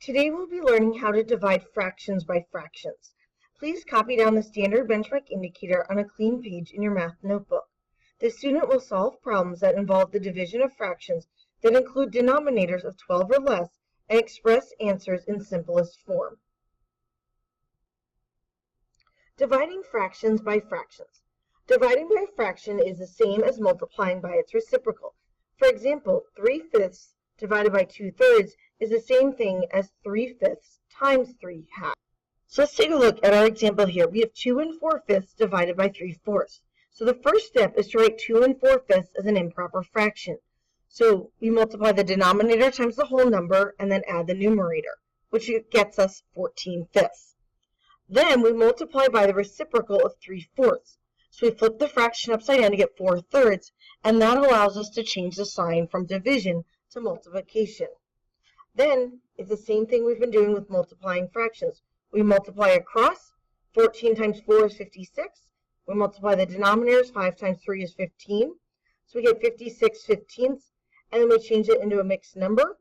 Today we'll be learning how to divide fractions by fractions. Please copy down the standard benchmark indicator on a clean page in your math notebook. The student will solve problems that involve the division of fractions that include denominators of 12 or less and express answers in simplest form. Dividing fractions by fractions. Dividing by a fraction is the same as multiplying by its reciprocal. For example, 3/5 divided by 2/3 is the same thing as 3/5 times 3/2. So let's take a look at our example here. We have 2 4/5 divided by 3/4. So the first step is to write 2 4/5 as an improper fraction. So we multiply the denominator times the whole number and then add the numerator, which gets us 14/5. Then we multiply by the reciprocal of 3/4. So we flip the fraction upside down to get 4/3, and that allows us to change the sign from division to multiplication. Then it's the same thing we've been doing with multiplying fractions. We multiply across. 14 times 4 is 56. We multiply the denominators. 5 times 3 is 15. So we get 56/15, and then we change it into a mixed number.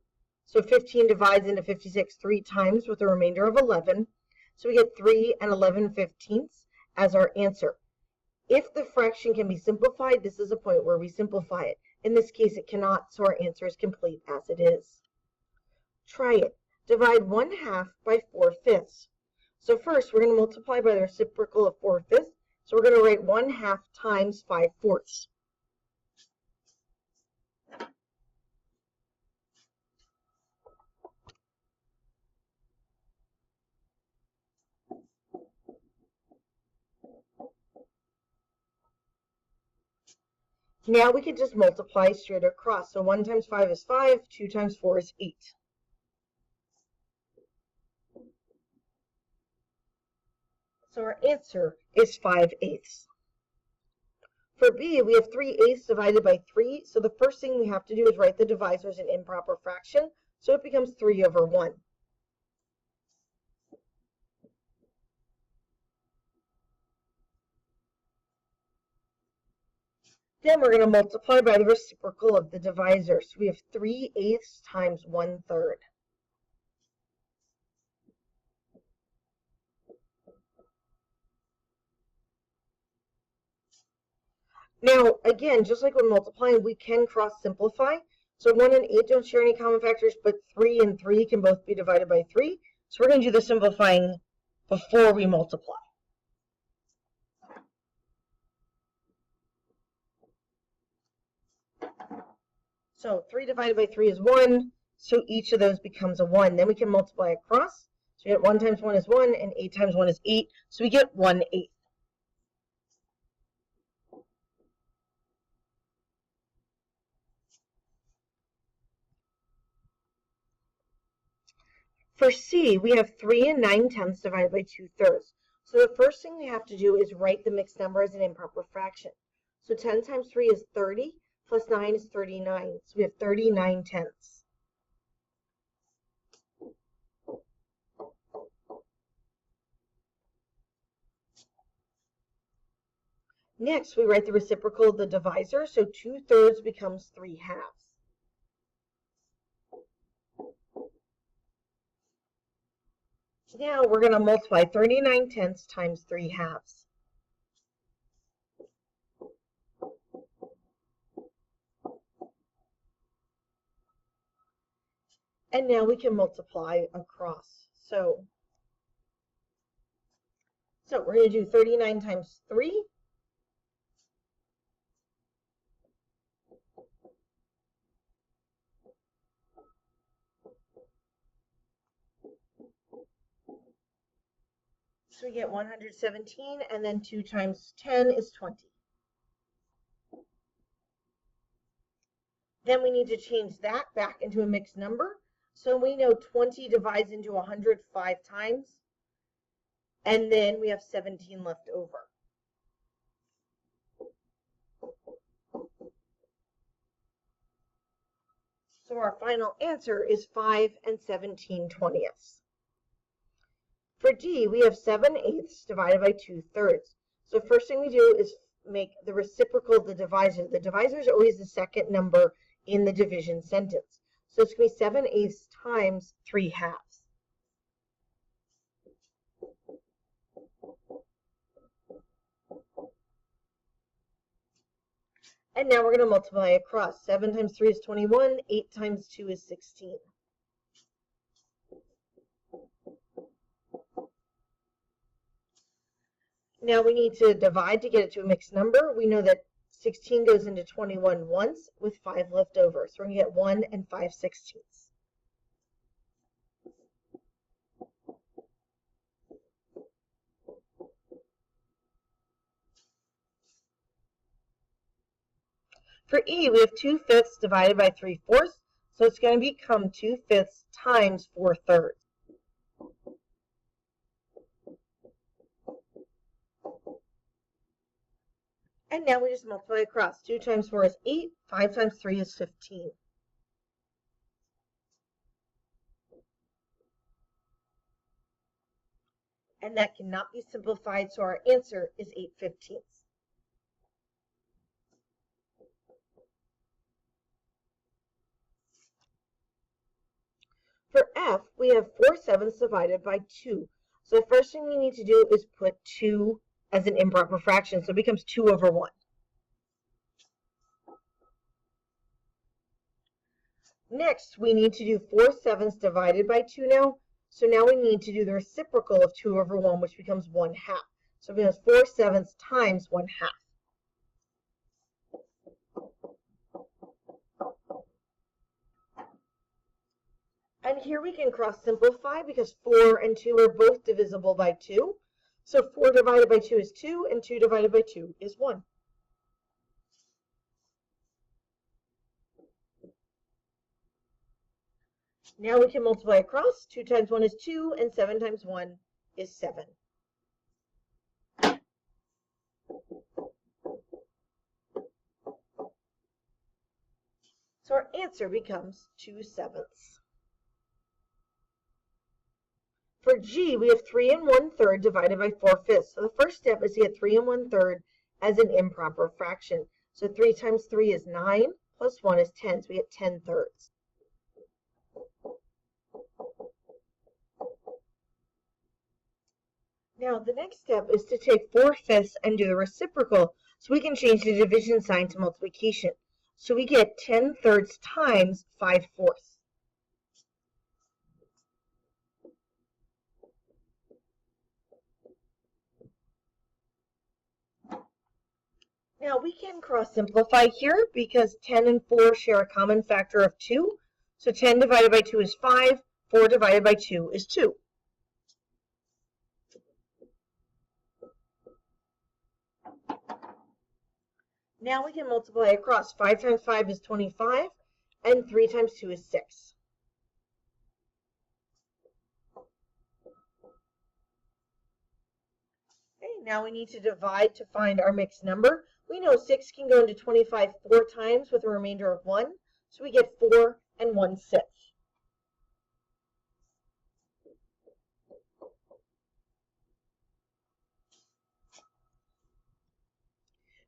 So 15 divides into 56 3 times with a remainder of 11. So we get 3 and 11/15 as our answer. If the fraction can be simplified, this is a point where we simplify it. In this case, it cannot, so our answer is complete as it is. Try it. Divide 1/2 by 4/5. So first, we're going to multiply by the reciprocal of 4/5. So we're going to write 1/2 times 5/4. Now we can just multiply straight across. So 1 times 5 is 5, 2 times 4 is 8. So our answer is 5/8. For B, we have 3/8 divided by 3. So the first thing we have to do is write the divisor as an improper fraction. So it becomes 3/1. Then we're going to multiply by the reciprocal of the divisor. So we have 3/8 times 1/3. Now, again, just like when multiplying, we can cross simplify. So 1 and 8 don't share any common factors, but 3 and 3 can both be divided by 3. So we're going to do the simplifying before we multiply. So 3 divided by 3 is 1, so each of those becomes a 1. Then we can multiply across. So we get 1 times 1 is 1, and 8 times 1 is 8, so we get 1/8. For C, we have 3 and 9/10 divided by 2/3. So the first thing we have to do is write the mixed number as an improper fraction. So 10 times 3 is 30, plus 9 is 39. So we have 39/10. Next, we write the reciprocal of the divisor. So 2/3 becomes 3/2. Now we're going to multiply 39/10 times 3/2. And now we can multiply across. So we're going to do 39 times 3. So we get 117, and then 2 times 10 is 20. Then we need to change that back into a mixed number. So we know 20 divides into 100 5 times, and then we have 17 left over. So our final answer is 5 and 17/20. For D, we have 7/8 divided by 2/3. So first thing we do is make the reciprocal of the divisor. The divisor is always the second number in the division sentence. So it's going to be 7/8 times 3/2. And now we're going to multiply across. 7 times 3 is 21. 8 times 2 is 16. Now we need to divide to get it to a mixed number. We know that 16 goes into 21 once with 5 left over. So we're going to get 1 and 5/16. For E, we have 2/5 divided by 3/4, so it's going to become 2/5 times 4/3. And now we just multiply across. 2 times 4 is 8, 5 times 3 is 15. And that cannot be simplified, so our answer is 8/15. For F, we have 4/7 divided by 2. So the first thing we need to do is put 2 as an improper fraction, so it becomes 2/1. Next, we need to do 4/7 divided by 2 now. So now we need to do the reciprocal of 2/1, which becomes 1/2. So it becomes 4/7 times 1/2. And here we can cross simplify because 4 and 2 are both divisible by 2. So 4 divided by 2 is 2, and 2 divided by 2 is 1. Now we can multiply across. 2 times 1 is 2, and 7 times 1 is 7. So our answer becomes 2/7. For G, we have 3 1/3 divided by 4/5. So the first step is to get 3 1/3 as an improper fraction. So 3 times 3 is 9, plus 1 is 10, so we get 10/3. Now the next step is to take 4/5 and do the reciprocal, so we can change the division sign to multiplication. So we get 10/3 times 5/4. Now we can cross simplify here because 10 and 4 share a common factor of 2. So 10 divided by 2 is 5, 4 divided by 2 is 2. Now we can multiply across. 5 times 5 is 25, and 3 times 2 is 6. Okay, now we need to divide to find our mixed number. We know 6 can go into 25 4 times with a remainder of 1, so we get 4 and 1/6.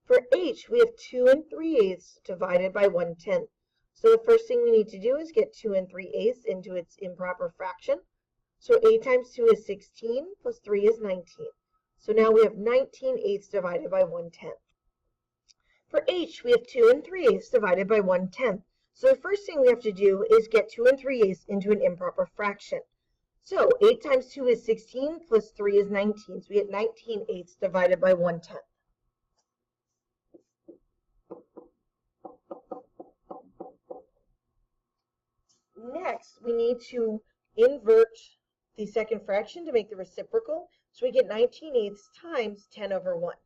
For H, we have 2 3/8 divided by 1/10. So the first thing we need to do is get 2 3/8 into its improper fraction. So 8 times 2 is 16, plus 3 is 19. So now we have 19/8 divided by 1/10. For H, we have 2 3/8 divided by 1/10. So the first thing we have to do is get 2 3/8 into an improper fraction. So 8 times 2 is 16, plus 3 is 19. So we get 19/8 divided by 1/10. Next, we need to invert the second fraction to make the reciprocal. So we get 19/8 times 10/1.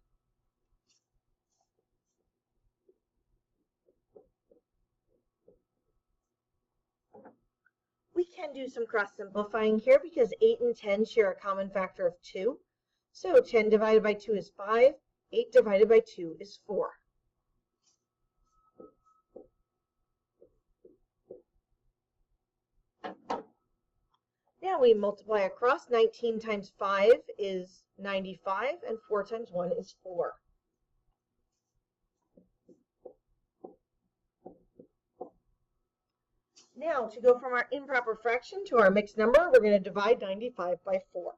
We can do some cross simplifying here because 8 and 10 share a common factor of 2. So 10 divided by 2 is 5. 8 divided by 2 is 4. Now we multiply across. 19 times 5 is 95, and 4 times 1 is 4. Now, to go from our improper fraction to our mixed number, we're going to divide 95 by 4.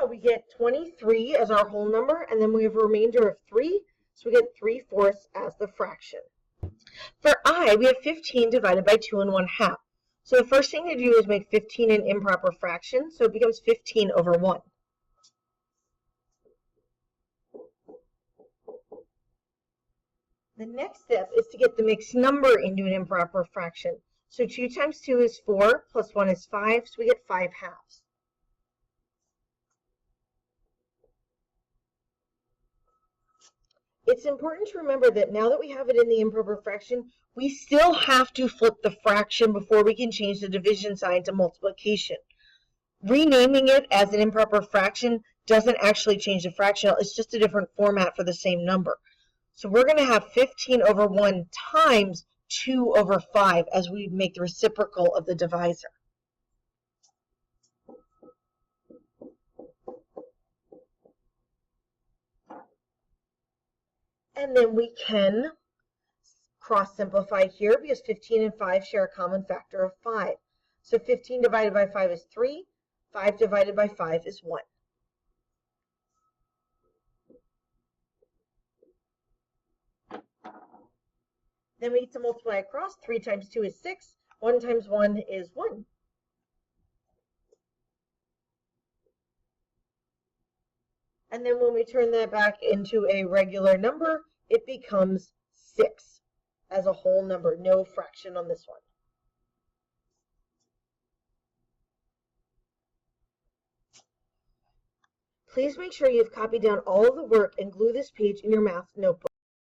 we get 23 as our whole number, and then we have a remainder of 3, so we get 3/4 as the fraction. For I, we have 15 divided by 2 1/2. So the first thing to do is make 15 an improper fraction, so it becomes 15 over 1. The next step is to get the mixed number into an improper fraction. So 2 times 2 is 4, plus 1 is 5, so we get 5/2. It's important to remember that now that we have it in the improper fraction, we still have to flip the fraction before we can change the division sign to multiplication. Renaming it as an improper fraction doesn't actually change the fractional, it's just a different format for the same number. So we're going to have 15 over 1 times 2 over 5 as we make the reciprocal of the divisor. And then we can cross simplify here because 15 and 5 share a common factor of 5. So 15 divided by 5 is 3, 5 divided by 5 is 1. Then we get to multiply across. 3 times 2 is 6, 1 times 1 is 1. And then when we turn that back into a regular number, it becomes 6 as a whole number, no fraction on this one. Please make sure you've copied down all of the work and glue this page in your math notebook.